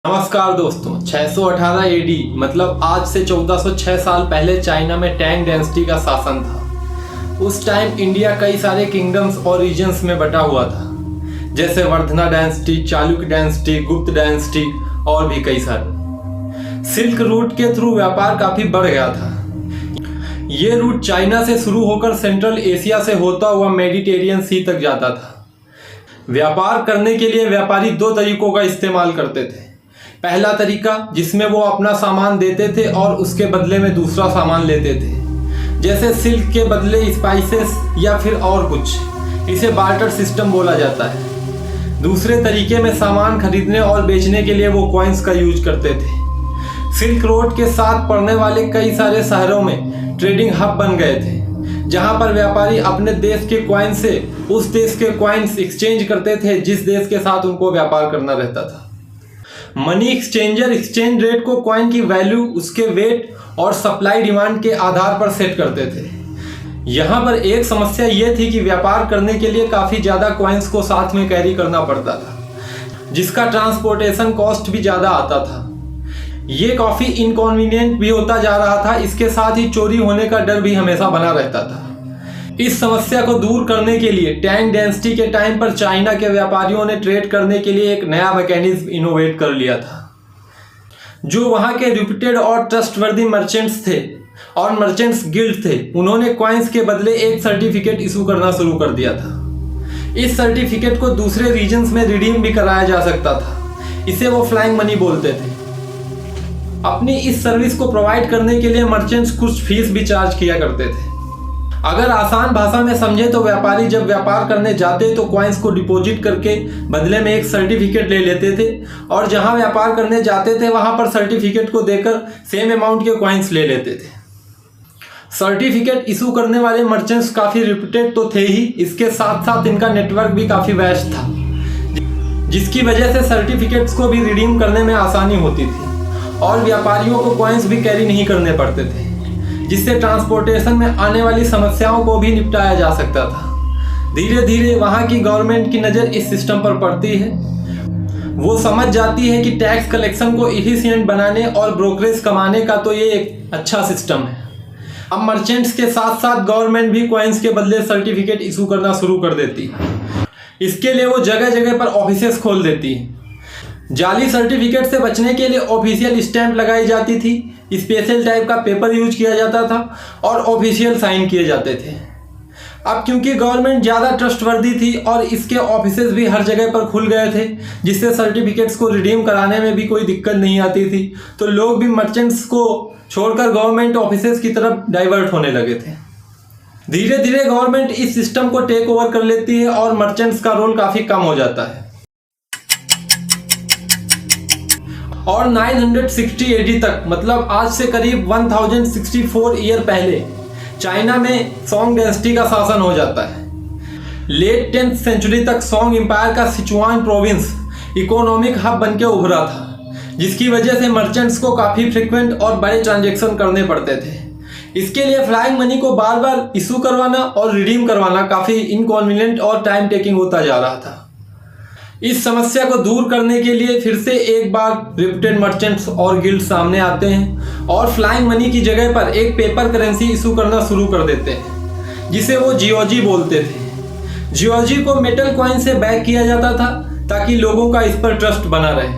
नमस्कार दोस्तों, 618 एडी मतलब आज से 1406 साल पहले चाइना में टैंग डायनेस्टी का शासन था। उस टाइम इंडिया कई सारे किंगडम्स और रीजन्स में बटा हुआ था, जैसे वर्धना डायनेस्टी, चालुक्य डायनेस्टी, गुप्त डायनेस्टी और भी कई सारे। सिल्क रूट के थ्रू व्यापार काफी बढ़ गया था। ये रूट चाइना से शुरू होकर सेंट्रल एशिया से होता हुआ मेडिटेरियन सी तक जाता था। व्यापार करने के लिए व्यापारी दो तरीकों का इस्तेमाल करते थे। पहला तरीका जिसमें वो अपना सामान देते थे और उसके बदले में दूसरा सामान लेते थे, जैसे सिल्क के बदले स्पाइसेस या फिर और कुछ। इसे बार्टर सिस्टम बोला जाता है। दूसरे तरीके में सामान खरीदने और बेचने के लिए वो कॉइन्स का यूज करते थे। सिल्क रोड के साथ पड़ने वाले कई सारे शहरों में ट्रेडिंग हब बन गए थे, जहां पर व्यापारी अपने देश के कॉइन से उस देश के कॉइन्स एक्सचेंज करते थे जिस देश के साथ उनको व्यापार करना रहता था। मनी एक्सचेंजर एक्सचेंज रेट को कॉइन की वैल्यू, उसके वेट और सप्लाई डिमांड के आधार पर सेट करते थे। यहाँ पर एक समस्या ये थी कि व्यापार करने के लिए काफ़ी ज़्यादा कॉइन्स को साथ में कैरी करना पड़ता था, जिसका ट्रांसपोर्टेशन कॉस्ट भी ज़्यादा आता था। ये काफ़ी इनकन्वीनियंट भी होता जा रहा था। इसके साथ ही चोरी होने का डर भी हमेशा बना रहता था। इस समस्या को दूर करने के लिए टैंग डायनेस्टी के टाइम पर चाइना के व्यापारियों ने ट्रेड करने के लिए एक नया मैकेनिज्म इनोवेट कर लिया था। जो वहाँ के रिप्यूटेड और ट्रस्टवर्दी मर्चेंट्स थे और मर्चेंट्स गिल्ड थे, उन्होंने कॉइन्स के बदले एक सर्टिफिकेट इशू करना शुरू कर दिया था। इस सर्टिफिकेट को दूसरे रीजन्स में रिडीम भी कराया जा सकता था। इसे वो फ्लाइंग मनी बोलते थे। अपनी इस सर्विस को प्रोवाइड करने के लिए मर्चेंट्स कुछ फीस भी चार्ज किया करते थे। अगर आसान भाषा में समझे तो व्यापारी जब व्यापार करने जाते तो कॉइन्स को डिपॉजिट करके बदले में एक सर्टिफिकेट ले लेते थे, और जहां व्यापार करने जाते थे वहां पर सर्टिफिकेट को देकर सेम अमाउंट के कॉइन्स ले लेते थे। सर्टिफिकेट इशू करने वाले मर्चेंट्स काफ़ी रिप्यूटेड तो थे ही, इसके साथ साथ इनका नेटवर्क भी काफ़ी वैस्ट था, जिसकी वजह से सर्टिफिकेट्स को भी रिडीम करने में आसानी होती थी और व्यापारियों को कॉइन्स भी कैरी नहीं करने पड़ते थे, जिससे ट्रांसपोर्टेशन में आने वाली समस्याओं को भी निपटाया जा सकता था। धीरे धीरे वहाँ की गवर्नमेंट की नज़र इस सिस्टम पर पड़ती है। वो समझ जाती है कि टैक्स कलेक्शन को एफिशिएंट बनाने और ब्रोकरेज कमाने का तो ये एक अच्छा सिस्टम है। अब मर्चेंट्स के साथ साथ गवर्नमेंट भी कॉइन्स के बदले सर्टिफिकेट इशू करना शुरू कर देती है। इसके लिए वो जगह जगह पर ऑफिसेस खोल देती है। जाली सर्टिफिकेट से बचने के लिए ऑफिशियल स्टैंप लगाई जाती थी, स्पेशल टाइप का पेपर यूज किया जाता था और ऑफिशियल साइन किए जाते थे। अब क्योंकि गवर्नमेंट ज़्यादा ट्रस्टवर्दी थी और इसके ऑफिसेज भी हर जगह पर खुल गए थे, जिससे सर्टिफिकेट्स को रिडीम कराने में भी कोई दिक्कत नहीं आती थी, तो लोग भी मर्चेंट्स को छोड़कर गवर्नमेंट ऑफिसेज की तरफ डाइवर्ट होने लगे थे। धीरे धीरे गवर्नमेंट इस सिस्टम को टेक ओवर कर लेती है और मर्चेंट्स का रोल काफ़ी कम हो जाता है। और 960 एडी तक मतलब आज से करीब 1064 ईयर पहले चाइना में सोंग डायनेस्टी का शासन हो जाता है। लेट 10th सेंचुरी तक सोंग एम्पायर का सिचुआन प्रोविंस इकोनॉमिक हब बनके उभरा था, जिसकी वजह से मर्चेंट्स को काफ़ी फ्रिक्वेंट और बड़े ट्रांजैक्शन करने पड़ते थे। इसके लिए फ्लाइंग मनी को बार बार इशू करवाना और रिडीम करवाना काफ़ी इनकन्वीनियंट और टाइम टेकिंग होता जा रहा था। इस समस्या को दूर करने के लिए फिर से एक बार रिप्यूटेड मर्चेंट्स और गिल्ड सामने आते हैं और फ्लाइंग मनी की जगह पर एक पेपर करेंसी इशू करना शुरू कर देते हैं, जिसे वो जियोजी बोलते थे। जियोजी को मेटल कॉइन से बैक किया जाता था ताकि लोगों का इस पर ट्रस्ट बना रहे,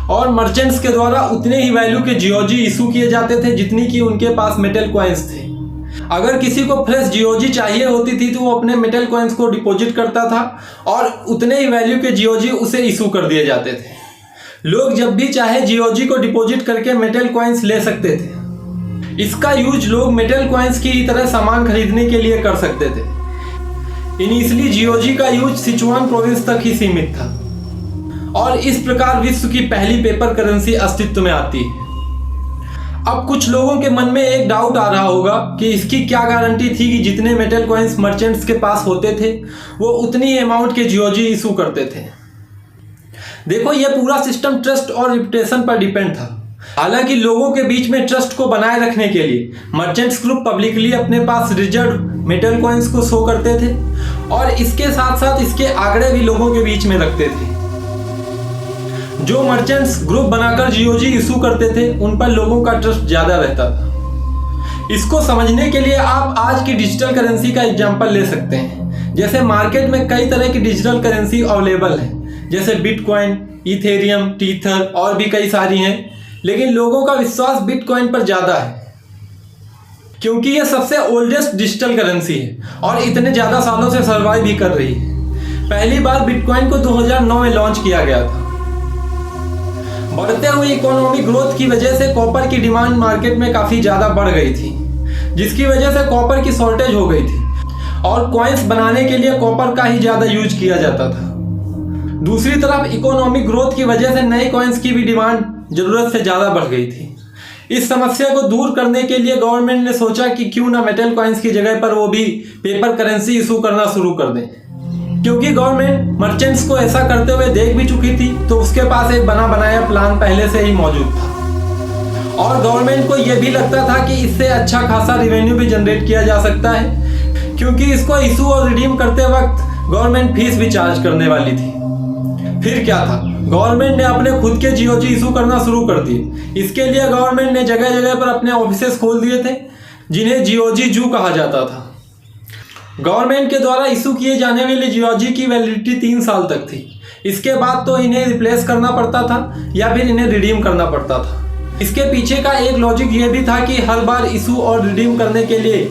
और मर्चेंट्स के द्वारा उतने ही वैल्यू के जियोजी इशू किए जाते थे जितनी कि उनके पास मेटल कॉइन्स थे। अगर किसी को फ्रेश जियोजी चाहिए होती थी तो वो अपने मेटल कॉइन्स को डिपॉजिट करता था और उतने ही वैल्यू के जियोजी उसे इशू कर दिए जाते थे। लोग जब भी चाहे जियोजी को डिपॉजिट करके मेटल कॉइन्स ले सकते थे। इसका यूज लोग मेटल कॉइन्स की तरह सामान खरीदने के लिए कर सकते थे। इनिशियली जियोजी का यूज सिचुआन प्रोविंस तक ही सीमित था और इस प्रकार विश्व की पहली पेपर करेंसी अस्तित्व में आती है। अब कुछ लोगों के मन में एक डाउट आ रहा होगा कि इसकी क्या गारंटी थी कि जितने मेटल कॉइन्स मर्चेंट्स के पास होते थे वो उतनी अमाउंट के जियोजी इशू करते थे। देखो, ये पूरा सिस्टम ट्रस्ट और रिपुटेशन पर डिपेंड था। हालांकि लोगों के बीच में ट्रस्ट को बनाए रखने के लिए मर्चेंट्स ग्रुप पब्लिकली अपने पास रिजर्व मेटल कॉइन्स को शो करते थे और इसके साथ साथ इसके आंकड़े भी लोगों के बीच में रखते थे। जो मर्चेंट्स ग्रुप बनाकर जीओजी इशू करते थे उन पर लोगों का ट्रस्ट ज़्यादा रहता था। इसको समझने के लिए आप आज की डिजिटल करेंसी का एग्जांपल ले सकते हैं। जैसे मार्केट में कई तरह की डिजिटल करेंसी अवेलेबल है, जैसे बिटकॉइन, इथेरियम, टीथर और भी कई सारी हैं, लेकिन लोगों का विश्वास बिटकॉइन पर ज़्यादा है क्योंकि यह सबसे ओल्डेस्ट डिजिटल करेंसी है और इतने ज़्यादा सालों से सर्वाइव भी कर रही है। पहली बार बिटकॉइन को 2009 में लॉन्च किया गया था। बढ़ते हुए इकोनॉमिक ग्रोथ की वजह से कॉपर की डिमांड मार्केट में काफ़ी ज़्यादा बढ़ गई थी, जिसकी वजह से कॉपर की शॉर्टेज हो गई थी और कॉइन्स बनाने के लिए कॉपर का ही ज़्यादा यूज किया जाता था। दूसरी तरफ इकोनॉमिक ग्रोथ की वजह से नए कॉइन्स की भी डिमांड ज़रूरत से ज़्यादा बढ़ गई थी। इस समस्या को दूर करने के लिए गवर्नमेंट ने सोचा कि क्यों ना मेटल कॉइन्स की जगह पर वो भी पेपर करेंसी इशू करना शुरू कर दें। क्योंकि गवर्नमेंट मर्चेंट्स को ऐसा करते हुए देख भी चुकी थी, तो उसके पास एक बना बनाया प्लान पहले से ही मौजूद था और गवर्नमेंट को यह भी लगता था कि इससे अच्छा खासा रिवेन्यू भी जनरेट किया जा सकता है, क्योंकि इसको इशू और रिडीम करते वक्त गवर्नमेंट फीस भी चार्ज करने वाली थी। फिर क्या था, गवर्नमेंट ने अपने खुद के जीओजी इशू करना शुरू कर दिए। इसके लिए गवर्नमेंट ने जगह जगह पर अपने ऑफिसेस खोल दिए थे, जिन्हें जीओजी जू कहा जाता था। गवर्नमेंट के द्वारा इशू किए जाने वाले जीओजी की वैलिडिटी 3 साल तक थी। इसके बाद तो इन्हें रिप्लेस करना पड़ता था या फिर इन्हें रिडीम करना पड़ता था। इसके पीछे का एक लॉजिक ये भी था कि हर बार इशू और रिडीम करने के लिए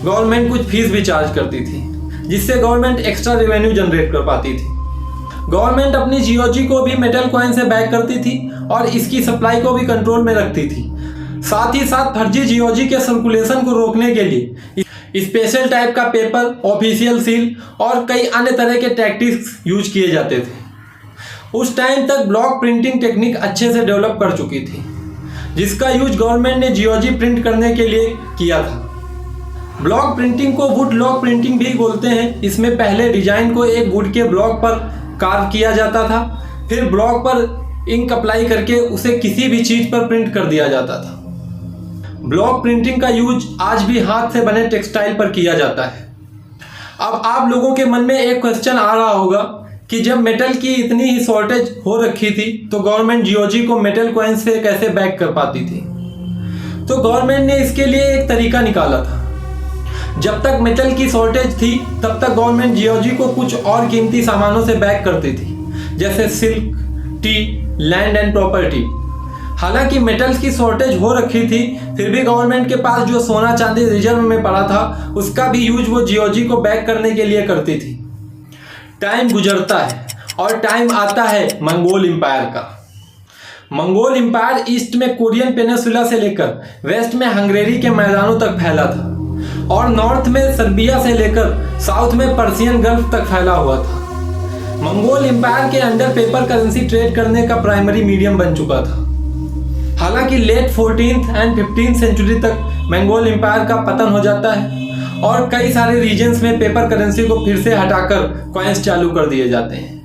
गवर्नमेंट कुछ फीस भी चार्ज करती थी, जिससे गवर्नमेंट एक्स्ट्रा रेवेन्यू जनरेट कर पाती थी। गवर्नमेंट अपनी जीओजी को भी मेटल कॉइन से बैक करती थी और इसकी सप्लाई को भी कंट्रोल में रखती थी। साथ ही साथ फर्जी जीओजी के सर्कुलेशन को रोकने के लिए स्पेशल टाइप का पेपर, ऑफिशियल सील और कई अन्य तरह के टैक्टिक्स यूज किए जाते थे। उस टाइम तक ब्लॉक प्रिंटिंग टेक्निक अच्छे से डेवलप कर चुकी थी, जिसका यूज गवर्नमेंट ने जीओजी प्रिंट करने के लिए किया था। ब्लॉक प्रिंटिंग को वुड लॉक प्रिंटिंग भी बोलते हैं। इसमें पहले डिजाइन को एक वुड के ब्लॉक पर कार्व किया जाता था, फिर ब्लॉक पर इंक अप्लाई करके उसे किसी भी चीज पर प्रिंट कर दिया जाता था। ब्लॉक प्रिंटिंग का यूज आज भी हाथ से बने टेक्सटाइल पर किया जाता है। अब आप लोगों के मन में एक क्वेश्चन आ रहा होगा कि जब मेटल की इतनी ही शॉर्टेज हो रखी थी तो गवर्नमेंट जीओजी को मेटल कॉइन से कैसे बैक कर पाती थी। तो गवर्नमेंट ने इसके लिए एक तरीका निकाला था। जब तक मेटल की शॉर्टेज थी तब तक गवर्नमेंट जीओजी को कुछ और कीमती सामानों से बैक करती थी, जैसे silk, T, land and property. हालांकि मेटल्स की शॉर्टेज हो रखी थी, फिर भी गवर्नमेंट के पास जो सोना चांदी रिजर्व में पड़ा था उसका भी यूज वो जीओजी को बैक करने के लिए करती थी। टाइम गुजरता है और टाइम आता है मंगोल एम्पायर का। मंगोल एम्पायर ईस्ट में कोरियन पेनिनसुला से लेकर वेस्ट में हंगेरी के मैदानों तक फैला था और नॉर्थ में सर्बिया से लेकर साउथ में पर्शियन गल्फ तक फैला हुआ था। मंगोल एम्पायर के अंडर पेपर करेंसी ट्रेड करने का प्राइमरी मीडियम बन चुका था। हालांकि late 14th and 15th century तक मंगोल एम्पायर का पतन हो जाता है और कई सारे रीजन्स में पेपर करेंसी को फिर से हटाकर कॉइन्स चालू कर दिए जाते हैं।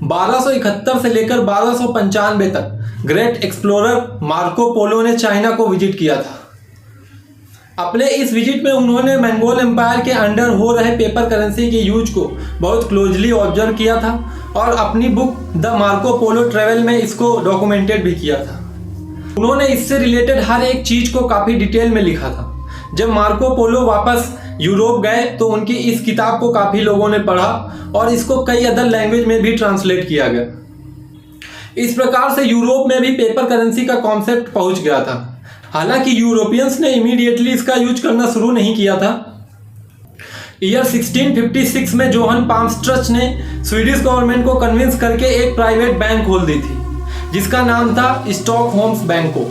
1271 से लेकर 1295 तक ग्रेट एक्सप्लोरर मार्को पोलो ने चाइना को विजिट किया था। अपने इस विजिट में उन्होंने मंगोल एम्पायर के अंडर हो रहे पेपर करेंसी के यूज को बहुत क्लोजली ऑब्जर्व किया था और अपनी book the Marco Polo travel में इसको डॉक्यूमेंटेड भी किया था। उन्होंने इससे रिलेटेड हर एक चीज को काफी डिटेल में लिखा था। जब मार्को पोलो वापस यूरोप गए तो उनकी इस किताब को काफी लोगों ने पढ़ा और इसको कई अदर लैंग्वेज में भी ट्रांसलेट किया गया। इस प्रकार से यूरोप में भी पेपर करेंसी का कॉन्सेप्ट पहुंच गया था। हालांकि यूरोपियंस ने इमीडिएटली इसका यूज करना शुरू नहीं किया था। ईयर 1656 में जोहन पाम्स्ट्रच ने स्वीडिश गवर्नमेंट को कन्विंस करके एक प्राइवेट बैंक खोल दी थी, जिसका नाम था स्टॉकहोम्स बैंको।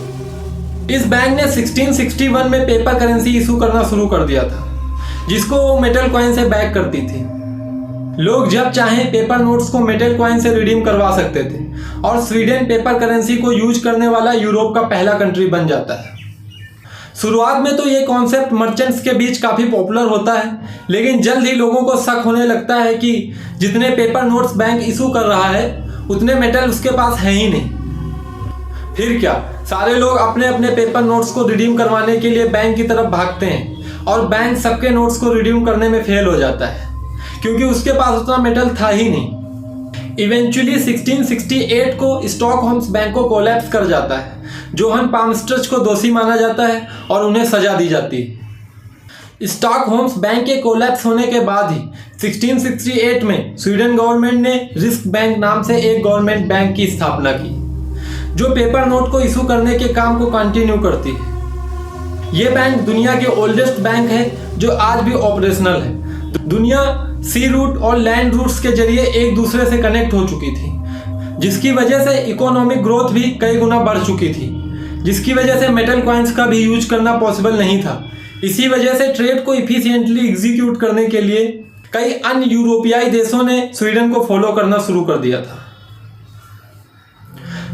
इस बैंक ने 1661 में पेपर करेंसी इशू करना शुरू कर दिया था, जिसको वो मेटल कॉइन से बैक करती थी। लोग जब चाहें पेपर नोट्स को मेटल कॉइन से रिडीम करवा सकते थे और स्वीडन पेपर करेंसी को यूज करने वाला यूरोप का पहला कंट्री बन जाता है। शुरुआत में तो ये कॉन्सेप्ट मर्चेंट्स के बीच काफ़ी पॉपुलर होता है, लेकिन जल्द ही लोगों को शक होने लगता है कि जितने पेपर नोट्स बैंक इशू कर रहा है उतने मेटल उसके पास है ही नहीं। फिर क्या, सारे लोग अपने अपने पेपर नोट्स को रिडीम करवाने के लिए बैंक की तरफ भागते हैं और बैंक सबके नोट्स को रिडीम करने में फेल हो जाता है, क्योंकि उसके पास उतना मेटल था ही नहीं। इवेंचुअली 1668 को स्टॉकहोम्स बैंक को कोलैप्स कर जाता है। जोहन पामस्टर्च को दोषी माना जाता है और उन्हें सजा दी जाती है। स्टॉकहोम्स बैंक के कोलैप्स होने के बाद ही 1668 में स्वीडन गवर्नमेंट ने रिस्क बैंक नाम से एक गवर्नमेंट बैंक की स्थापना की, जो पेपर नोट को इशू करने के काम को कंटिन्यू करती है। ये बैंक दुनिया के ओल्डेस्ट बैंक है जो आज भी ऑपरेशनल है। दुनिया सी रूट और लैंड रूट्स के जरिए एक दूसरे से कनेक्ट हो चुकी थी, जिसकी वजह से इकोनॉमिक ग्रोथ भी कई गुना बढ़ चुकी थी, जिसकी वजह से मेटल कॉइन्स का भी यूज करना पॉसिबल नहीं था। इसी वजह से ट्रेड को इफिशिएंटली एग्जीक्यूट करने के लिए कई अन्य यूरोपियाई देशों ने स्वीडन को फॉलो करना शुरू कर दिया था,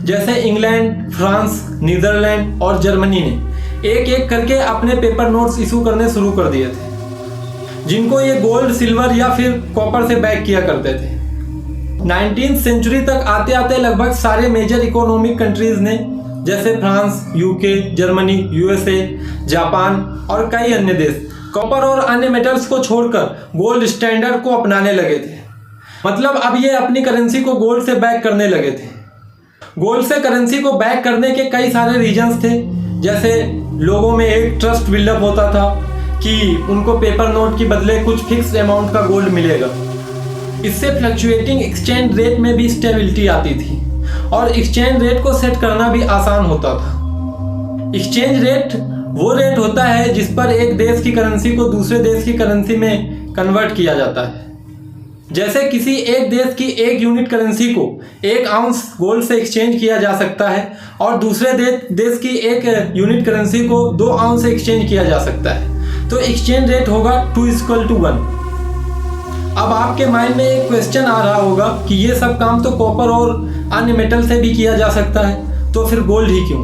जैसे इंग्लैंड, फ्रांस, नीदरलैंड और जर्मनी ने एक एक करके अपने पेपर नोट्स इशू करने शुरू कर दिए थे, जिनको ये गोल्ड, सिल्वर या फिर कॉपर से बैक किया करते थे। 19th सेंचुरी तक आते आते लगभग सारे मेजर इकोनॉमिक कंट्रीज ने, जैसे France, UK, Germany, USA, Japan और कई अन्य देश, कॉपर और अन्य मेटल्स को छोड़कर गोल्ड स्टैंडर्ड को अपनाने लगे थे। मतलब अब ये अपनी करेंसी को गोल्ड से बैक करने लगे थे। गोल्ड से करेंसी को बैक करने के कई सारे रीजंस थे, जैसे लोगों में एक ट्रस्ट बिल्डअप होता था कि उनको पेपर नोट के बदले कुछ फिक्स अमाउंट का गोल्ड मिलेगा। इससे फ्लक्चुएटिंग एक्सचेंज रेट में भी स्टेबिलिटी आती थी और एक्सचेंज रेट को सेट करना भी आसान होता था। एक्सचेंज रेट वो रेट होता है जिस पर एक देश की करेंसी को दूसरे देश की करेंसी में कन्वर्ट किया जाता है। जैसे किसी एक देश की एक यूनिट करेंसी को 1 आउंस गोल्ड से एक्सचेंज किया जा सकता है और दूसरे देश की एक यूनिट करेंसी को 2 आउंस से एक्सचेंज किया जा सकता है, तो एक्सचेंज रेट होगा 2:1। अब आपके माइंड में एक क्वेश्चन आ रहा होगा कि ये सब काम तो कॉपर और अन्य मेटल से भी किया जा सकता है, तो फिर गोल्ड ही क्यों?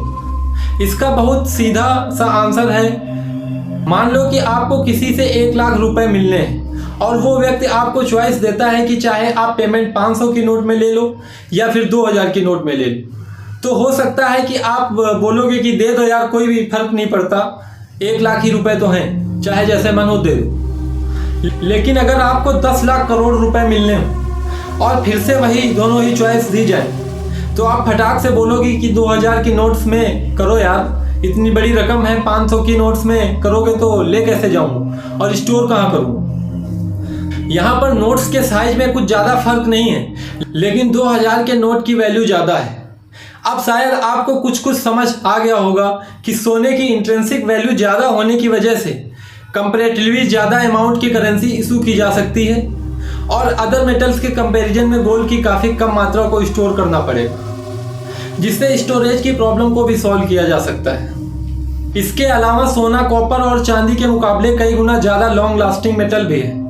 इसका बहुत सीधा सा आंसर है। मान लो कि आपको किसी से 1 लाख रुपए मिलने हैं और वो व्यक्ति आपको चॉइस देता है कि चाहे आप पेमेंट 500 की नोट में ले लो या फिर 2000 की नोट में ले लो। तो हो सकता है कि आप बोलोगे कि दे दो यार, कोई भी फर्क नहीं पड़ता, 1 लाख ही रुपए तो हैं, चाहे जैसे मन हो दे दो। लेकिन अगर आपको 10 लाख करोड़ रुपए मिलने हो और फिर से वही दोनों ही चॉइस दी जाए, तो आप फटाक से बोलोगे कि 2000 की नोट्स में करो यार, इतनी बड़ी रकम है, 500 की नोट्स में करोगे तो ले कैसे जाऊँ और स्टोर कहाँ करूँ? यहाँ पर नोट्स के साइज में कुछ ज़्यादा फर्क नहीं है, लेकिन 2000 के नोट की वैल्यू ज़्यादा है। अब शायद आपको कुछ समझ आ गया होगा कि सोने की इंट्रिंसिक वैल्यू ज़्यादा होने की वजह से कंपैरेटिवली ज़्यादा अमाउंट की करेंसी इशू की जा सकती है और अदर मेटल्स के कंपैरिजन में गोल्ड की काफ़ी कम मात्रा को स्टोर करना पड़ेगा, जिससे स्टोरेज की प्रॉब्लम को भी सॉल्व किया जा सकता है। इसके अलावा सोना, कॉपर और चांदी के मुकाबले कई गुना ज़्यादा लॉन्ग लास्टिंग मेटल भी है।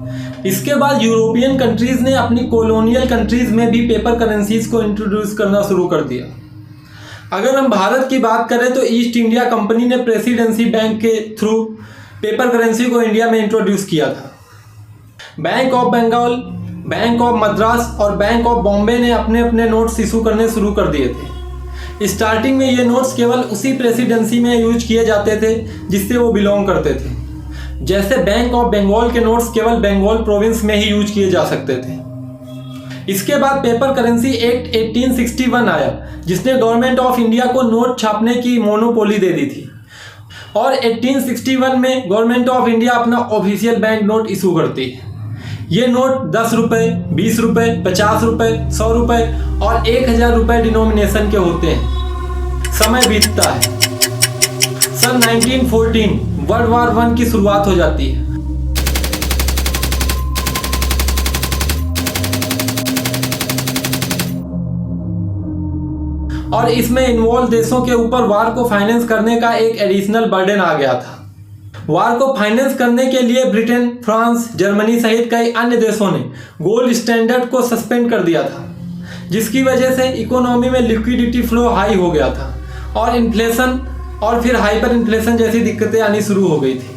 इसके बाद यूरोपियन कंट्रीज ने अपनी कॉलोनियल कंट्रीज में भी पेपर करेंसीज को इंट्रोड्यूस करना शुरू कर दिया। अगर हम भारत की बात करें तो ईस्ट इंडिया कंपनी ने प्रेसिडेंसी बैंक के थ्रू पेपर करेंसी को इंडिया में इंट्रोड्यूस किया था। Bank of Bengal, bank of Madras और बैंक ऑफ बॉम्बे ने अपने अपने नोट्स इशू करने शुरू कर दिए थे। स्टार्टिंग में ये नोट्स केवल उसी प्रेसिडेंसी में यूज किए जाते थे जिससे वो बिलोंग करते थे। जैसे बैंक ऑफ बंगाल के नोट्स केवल बंगाल प्रोविंस में ही यूज किए जा सकते थे। इसके बाद पेपर करेंसी एक्ट 1861 आया, जिसने गवर्नमेंट ऑफ इंडिया को नोट छापने की मोनोपोली दे दी थी और 1861 में गवर्नमेंट ऑफ इंडिया अपना ऑफिशियल बैंक नोट इशू करती है। ये नोट 10 रुपये, 20 रुपये, 50 रुपये, 100 रुपये और 1000 रुपये डिनोमिनेशन के होते हैं। समय बीतता है, सन 1914 वर्ल्ड वार 1 की शुरुआत हो जाती है। और इसमें इन्वॉल्व देशों के ऊपर वार को फाइनेंस करने का एक एडिशनल बर्डन आ गया था। वार को फाइनेंस करने के लिए ब्रिटेन, फ्रांस, जर्मनी सहित कई अन्य देशों ने गोल्ड स्टैंडर्ड को सस्पेंड कर दिया था, जिसकी वजह से इकोनॉमी में लिक्विडिटी फ्लो हाई हो गया था और इन्फ्लेशन और फिर हाइपर इन्फ्लेशन जैसी दिक्कतें आनी शुरू हो गई थी।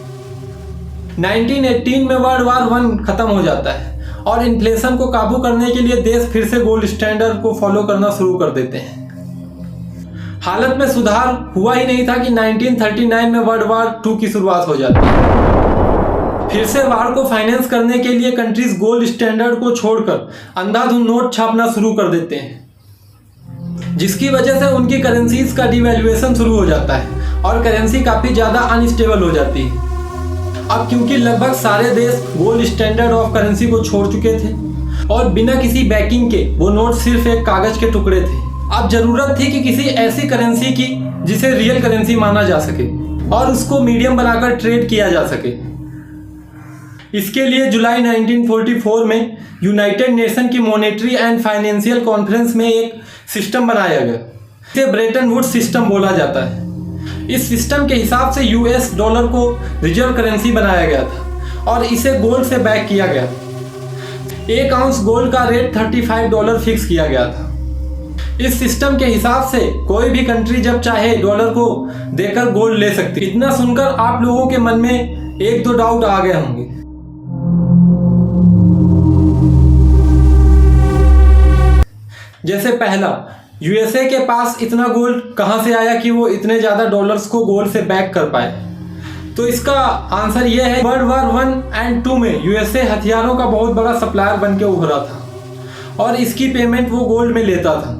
1918 में वर्ल्ड वार 1 खत्म हो जाता है और इन्फ्लेशन को काबू करने के लिए देश फिर से गोल्ड स्टैंडर्ड को फॉलो करना शुरू कर देते हैं। हालत में सुधार हुआ ही नहीं था कि 1939 में वर्ल्ड वार 2 की शुरुआत हो जाती है। फिर से वार को फाइनेंस करने के लिए कंट्रीज गोल्ड स्टैंडर्ड को छोड़कर अंधाधुंध नोट छापना शुरू कर देते हैं, जिसकी वजह से उनकी करेंसीज का डिवैल्यूएशन शुरू हो जाता है और करेंसी काफ़ी ज़्यादा अनस्टेबल हो जाती है। अब क्योंकि लगभग सारे देश गोल्ड स्टैंडर्ड ऑफ करेंसी को छोड़ चुके थे और बिना किसी बैकिंग के वो नोट सिर्फ एक कागज़ के टुकड़े थे, अब ज़रूरत थी कि किसी ऐसी करेंसी की जिसे रियल करेंसी माना जा सके और उसको मीडियम बनाकर ट्रेड किया जा सके। इसके लिए जुलाई 1944 में यूनाइटेड नेशन की मॉनेटरी एंड फाइनेंशियल कॉन्फ्रेंस में एक सिस्टम बनाया गया, इसे ब्रेटन वुड्स सिस्टम बोला जाता है। इस सिस्टम के हिसाब से यूएस डॉलर को रिजर्व करेंसी बनाया गया था और इसे गोल्ड से बैक किया गया। 1 आउंस गोल्ड का रेट $35 फिक्स किया गया था। इस सिस्टम के हिसाब से कोई भी कंट्री जब चाहे डॉलर को देकर गोल्ड ले सकती। इतना सुनकर आप लोगों के मन में 1-2 डाउट आ गए होंगे। जैसे पहला, यूएसए के पास इतना गोल्ड कहाँ से आया कि वो इतने ज़्यादा डॉलर्स को गोल्ड से बैक कर पाए? तो इसका आंसर ये है, वर्ल्ड वार 1 और 2 में यूएसए हथियारों का बहुत बड़ा सप्लायर बन के उभरा था और इसकी पेमेंट वो गोल्ड में लेता था,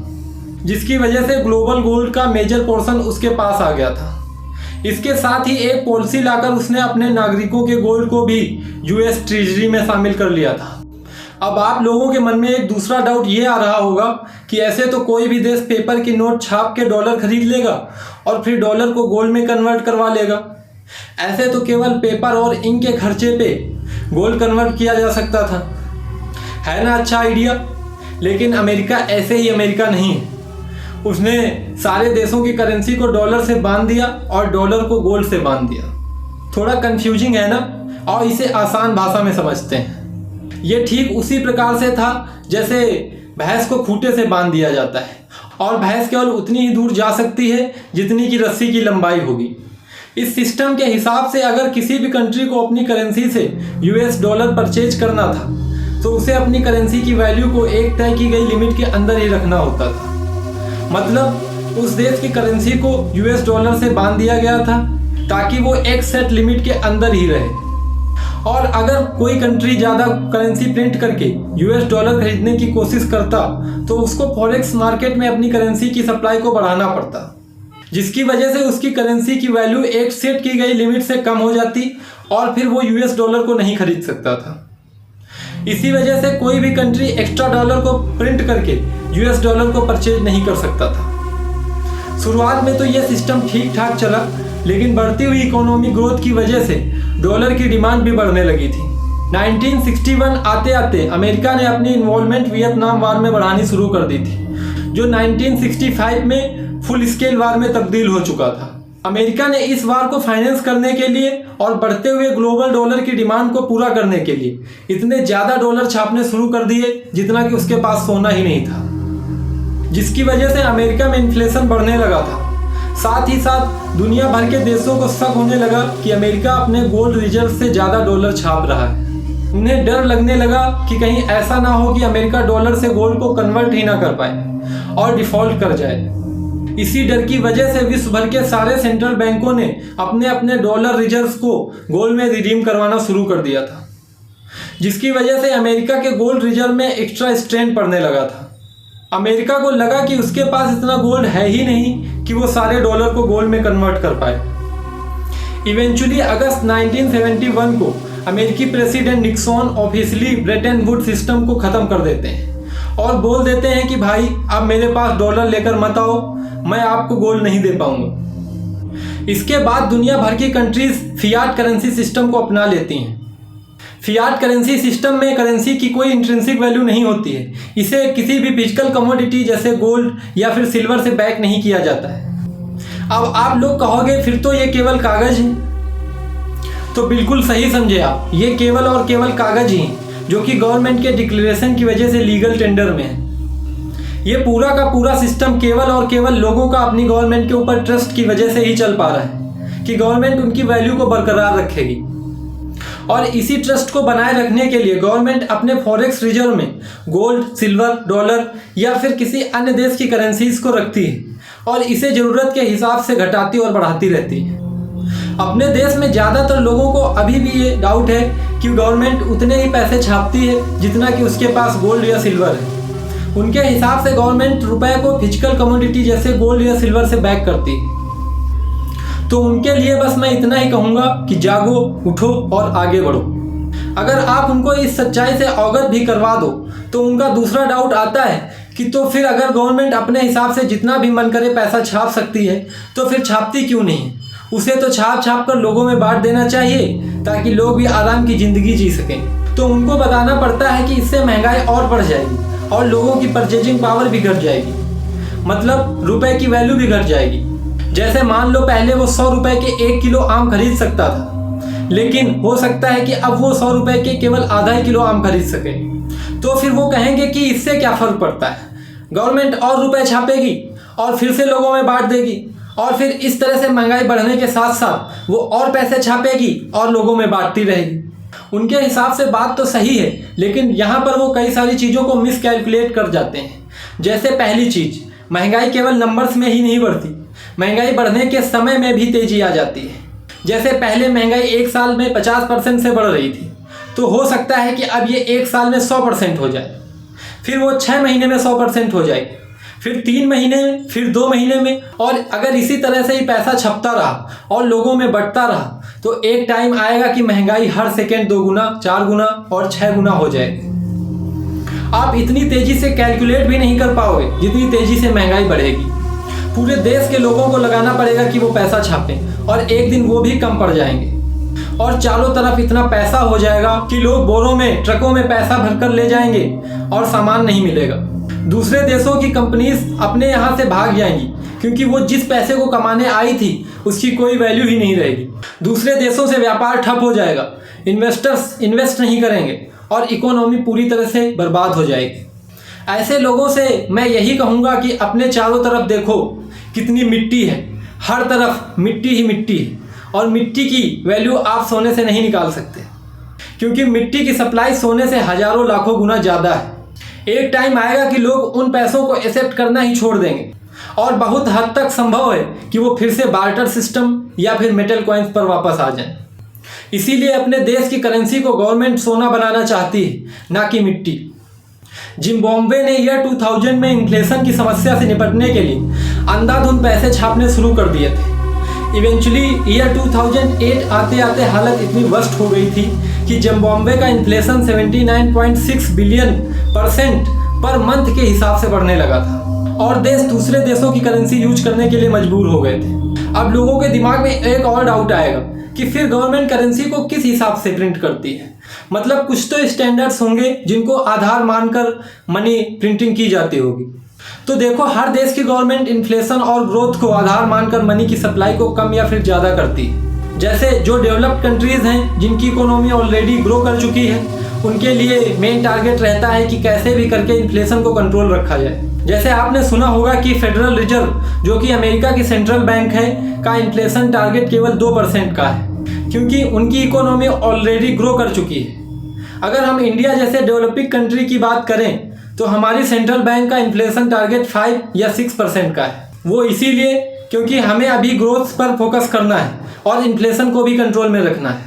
जिसकी वजह से ग्लोबल गोल्ड का मेजर पोर्शन उसके पास आ गया था। इसके साथ ही एक पॉलिसी लाकर उसने अपने नागरिकों के गोल्ड को भी यूएस ट्रेजरी में शामिल कर लिया था। अब आप लोगों के मन में एक दूसरा डाउट ये आ रहा होगा कि ऐसे तो कोई भी देश पेपर की नोट छाप के डॉलर खरीद लेगा और फिर डॉलर को गोल्ड में कन्वर्ट करवा लेगा। ऐसे तो केवल पेपर और इंक के खर्चे पे गोल्ड कन्वर्ट किया जा सकता था, है ना अच्छा आइडिया। लेकिन अमेरिका ऐसे ही अमेरिका नहीं है, उसने सारे देशों की करेंसी को डॉलर से बांध दिया और डॉलर को गोल्ड से बांध दिया। थोड़ा कंफ्यूजिंग है ना, और इसे आसान भाषा में समझते हैं। ये ठीक उसी प्रकार से था जैसे भैंस को खूंटे से बांध दिया जाता है और भैंस केवल उतनी ही दूर जा सकती है जितनी की रस्सी की लंबाई होगी। इस सिस्टम के हिसाब से अगर किसी भी कंट्री को अपनी करेंसी से यूएस डॉलर परचेज करना था तो उसे अपनी करेंसी की वैल्यू को एक तय की गई लिमिट के अंदर ही रखना होता था। मतलब उस देश की करेंसी को यूएस डॉलर से बांध दिया गया था ताकि वो एक सेट लिमिट के अंदर ही रहे। और अगर कोई कंट्री ज़्यादा करेंसी प्रिंट करके यूएस डॉलर खरीदने की कोशिश करता तो उसको फॉरेक्स मार्केट में अपनी करेंसी की सप्लाई को बढ़ाना पड़ता, जिसकी वजह से उसकी करेंसी की वैल्यू एक सेट की गई लिमिट से कम हो जाती और फिर वो यूएस डॉलर को नहीं खरीद सकता था। इसी वजह से कोई भी कंट्री एक्स्ट्रा डॉलर को प्रिंट करके यूएस डॉलर को परचेज नहीं कर सकता था। शुरुआत में तो ये सिस्टम ठीक ठाक चला, लेकिन बढ़ती हुई इकोनॉमिक ग्रोथ की वजह से डॉलर की डिमांड भी बढ़ने लगी थी। 1961 आते आते अमेरिका ने अपनी इन्वॉल्वमेंट वियतनाम वार में बढ़ानी शुरू कर दी थी, जो 1965 में फुल स्केल वार में तब्दील हो चुका था। अमेरिका ने इस वार को फाइनेंस करने के लिए और बढ़ते हुए ग्लोबल डॉलर की डिमांड को पूरा करने के लिए इतने ज़्यादा डॉलर छापने शुरू कर दिए जितना कि उसके पास सोना ही नहीं था, जिसकी वजह से अमेरिका में इन्फ्लेशन बढ़ने लगा था। साथ ही साथ दुनिया भर के देशों को शक होने लगा कि अमेरिका अपने गोल्ड रिजर्व से ज़्यादा डॉलर छाप रहा है। उन्हें डर लगने लगा कि कहीं ऐसा ना हो कि अमेरिका डॉलर से गोल्ड को कन्वर्ट ही ना कर पाए और डिफ़ॉल्ट कर जाए। इसी डर की वजह से विश्व भर के सारे सेंट्रल बैंकों ने अपने अपने डॉलर रिजर्व्स को गोल्ड में रिडीम करवाना शुरू कर दिया था, जिसकी वजह से अमेरिका के गोल्ड रिजर्व में एक्स्ट्रा स्ट्रेन पड़ने लगा था। अमेरिका को लगा कि उसके पास इतना गोल्ड है ही नहीं कि वो सारे डॉलर को गोल्ड में कन्वर्ट कर पाए। इवेंचुअली अगस्त 1971 को अमेरिकी president Nixon officially Bretton Woods system को ख़त्म कर देते हैं और बोल देते हैं कि भाई अब मेरे पास डॉलर लेकर मत आओ, मैं आपको गोल्ड नहीं दे पाऊंगा। इसके बाद दुनिया भर की कंट्रीज फियाट करेंसी सिस्टम को अपना लेती हैं। फियाट करेंसी सिस्टम में करेंसी की कोई इंट्रिंसिक वैल्यू नहीं होती है, इसे किसी भी फिजिकल कमोडिटी जैसे गोल्ड या फिर सिल्वर से बैक नहीं किया जाता है। अब आप लोग कहोगे फिर तो ये केवल कागज़ है, तो बिल्कुल सही समझे आप, ये केवल और केवल कागज़ ही हैं जो कि गवर्नमेंट के डिक्लेरेशन की वजह से लीगल टेंडर में है। ये पूरा का पूरा सिस्टम केवल और केवल लोगों का अपनी गवर्नमेंट के ऊपर ट्रस्ट की वजह से ही चल पा रहा है कि गवर्नमेंट उनकी वैल्यू को बरकरार रखेगी। और इसी ट्रस्ट को बनाए रखने के लिए गवर्नमेंट अपने फॉरेक्स रिजर्व में गोल्ड, सिल्वर, डॉलर या फिर किसी अन्य देश की करेंसीज को रखती है और इसे ज़रूरत के हिसाब से घटाती और बढ़ाती रहती है। अपने देश में ज़्यादातर लोगों को अभी भी ये डाउट है कि गवर्नमेंट उतने ही पैसे छापती है जितना कि उसके पास गोल्ड या सिल्वर है। उनके हिसाब से गवर्नमेंट रुपए को फिजिकल कमोडिटी जैसे गोल्ड या सिल्वर से बैक करती है। तो उनके लिए बस मैं इतना ही कहूँगा कि जागो, उठो और आगे बढ़ो। अगर आप उनको इस सच्चाई से अवगत भी करवा दो तो उनका दूसरा डाउट आता है कि तो फिर अगर गवर्नमेंट अपने हिसाब से जितना भी मन करे पैसा छाप सकती है तो फिर छापती क्यों नहीं? उसे तो छाप छाप कर लोगों में बांट देना चाहिए ताकि लोग भी आराम की ज़िंदगी जी सकें। तो उनको बताना पड़ता है कि इससे महंगाई और बढ़ जाएगी और लोगों की परचेजिंग पावर भी घट जाएगी, मतलब रुपए की वैल्यू भी घट जाएगी। जैसे मान लो पहले वो 100 रुपए के 1 किलो आम खरीद सकता था, लेकिन हो सकता है कि अब वो 100 रुपए के केवल आधा ही किलो आम खरीद सके। तो फिर वो कहेंगे कि इससे क्या फ़र्क पड़ता है, गवर्नमेंट और रुपए छापेगी और फिर से लोगों में बांट देगी और फिर इस तरह से महंगाई बढ़ने के साथ साथ वो और पैसे छापेगी और लोगों में बांटती रहेगी। उनके हिसाब से बात तो सही है, लेकिन यहाँ पर वो कई सारी चीज़ों को मिस कैलकुलेट कर जाते हैं। जैसे पहली चीज़, महंगाई केवल नंबर्स में ही नहीं बढ़ती, महंगाई बढ़ने के समय में भी तेज़ी आ जाती है। जैसे पहले महंगाई एक साल में 50% से बढ़ रही थी, तो हो सकता है कि अब ये एक साल में 100% हो जाए, फिर वो 6 महीने में 100% हो जाएगी, फिर 3 महीने में, फिर 2 महीने में। और अगर इसी तरह से ही पैसा छपता रहा और लोगों में बंटता रहा तो एक टाइम आएगा कि महंगाई हर सेकेंड 2 गुना, 4 गुना और 6 गुना हो जाएगी। आप इतनी तेज़ी से कैलकुलेट भी नहीं कर पाओगे जितनी तेज़ी से महंगाई बढ़ेगी। पूरे देश के लोगों को लगाना पड़ेगा कि वो पैसा छापें और एक दिन वो भी कम पड़ जाएंगे और चारों तरफ इतना पैसा हो जाएगा कि लोग बोरों में, ट्रकों में पैसा भरकर ले जाएंगे और सामान नहीं मिलेगा। दूसरे देशों की कंपनीज अपने यहाँ से भाग जाएंगी क्योंकि वो जिस पैसे को कमाने आई थी उसकी कोई वैल्यू ही नहीं रहेगी। दूसरे देशों से व्यापार ठप हो जाएगा, इन्वेस्टर्स इन्वेस्ट नहीं करेंगे और इकोनॉमी पूरी तरह से बर्बाद हो जाएगी। ऐसे लोगों से मैं यही कहूँगा कि अपने चारों तरफ देखो कितनी मिट्टी है, हर तरफ मिट्टी ही मिट्टी है और मिट्टी की वैल्यू आप सोने से नहीं निकाल सकते क्योंकि मिट्टी की सप्लाई सोने से हजारों लाखों गुना ज़्यादा है। एक टाइम आएगा कि लोग उन पैसों को एक्सेप्ट करना ही छोड़ देंगे और बहुत हद तक संभव है कि वो फिर से बार्टर सिस्टम या फिर मेटल कॉइन्स पर वापस आ जाएं। इसीलिए अपने देश की करेंसी को गवर्नमेंट सोना बनाना चाहती है, ना कि मिट्टी। जिम्बाब्वे ने ईयर 2000 में इन्फ्लेशन की समस्या से निपटने के लिए अंधाधुंध पैसे छापने शुरू कर दिए थे। इवेंचुअली ईयर 2008 आते आते हालत इतनी वर्स्ट हो गई थी कि जिम्बाब्वे का इन्फ्लेशन 79.6 बिलियन% पर मंथ के हिसाब से बढ़ने लगा था और देश दूसरे देशों की करेंसी यूज करने के लिए मजबूर हो गए थे। अब लोगों के दिमाग में एक और डाउट आएगा कि फिर गवर्नमेंट करेंसी को किस हिसाब से प्रिंट करती है, मतलब कुछ तो स्टैंडर्ड्स होंगे जिनको आधार मानकर मनी प्रिंटिंग की जाती होगी। तो देखो, हर देश की गवर्नमेंट इन्फ्लेशन और ग्रोथ को आधार मानकर मनी की सप्लाई को कम या फिर ज़्यादा करती है। जैसे जो डेवलप्ड कंट्रीज़ हैं जिनकी इकोनॉमी ऑलरेडी ग्रो कर चुकी है, उनके लिए मेन टारगेट रहता है कि कैसे भी करके इन्फ्लेशन को कंट्रोल रखा जाए। जैसे आपने सुना होगा कि फेडरल रिजर्व, जो कि अमेरिका की सेंट्रल बैंक है, का इन्फ्लेशन टारगेट केवल 2% का है क्योंकि उनकी इकोनॉमी ऑलरेडी ग्रो कर चुकी है। अगर हम इंडिया जैसे डेवलपिंग कंट्री की बात करें तो हमारी सेंट्रल बैंक का इन्फ्लेशन टारगेट 5 या 6% का है। वो इसीलिए क्योंकि हमें अभी ग्रोथ पर फोकस करना है और इन्फ्लेशन को भी कंट्रोल में रखना है।